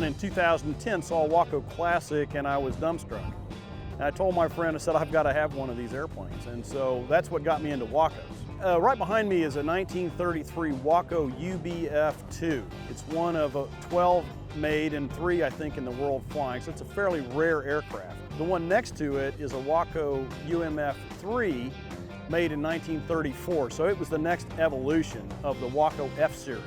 in 2010 saw a Waco Classic and I was dumbstruck. And I told my friend, I said, I've got to have one of these airplanes. And so that's what got me into Wacos. Right behind me is a 1933 Waco UBF-2. It's one of 12 made and 3, I think, in the world flying. So it's a fairly rare aircraft. The one next to it is a Waco UMF-3 made in 1934. So it was the next evolution of the Waco F-Series.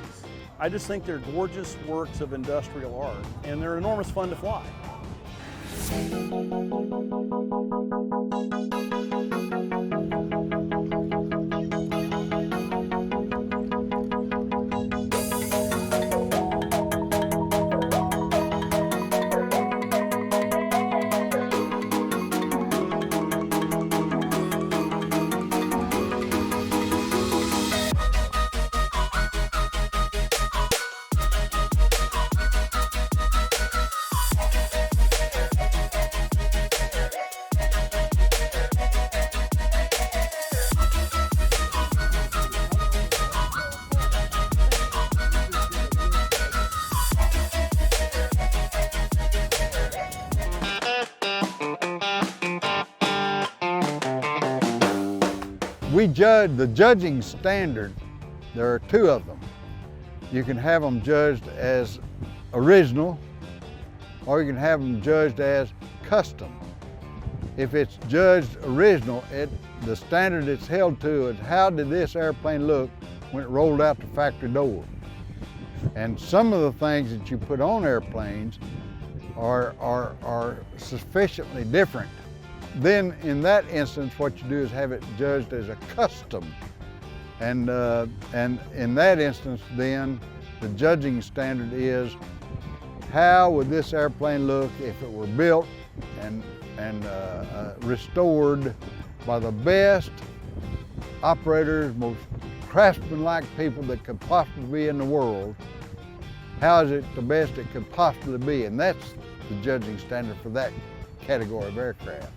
I just think they're gorgeous works of industrial art, and they're enormous fun to fly. We judge, the judging standard, there are 2 of them. You can have them judged as original, or you can have them judged as custom. If it's judged original, the standard it's held to is how did this airplane look when it rolled out the factory door? And some of the things that you put on airplanes are sufficiently different. Then in that instance, what you do is have it judged as a custom. And in that instance, then, the judging standard is how would this airplane look if it were built and restored by the best operators, most craftsman-like people that could possibly be in the world. How is it the best it could possibly be? And that's the judging standard for that category of aircraft.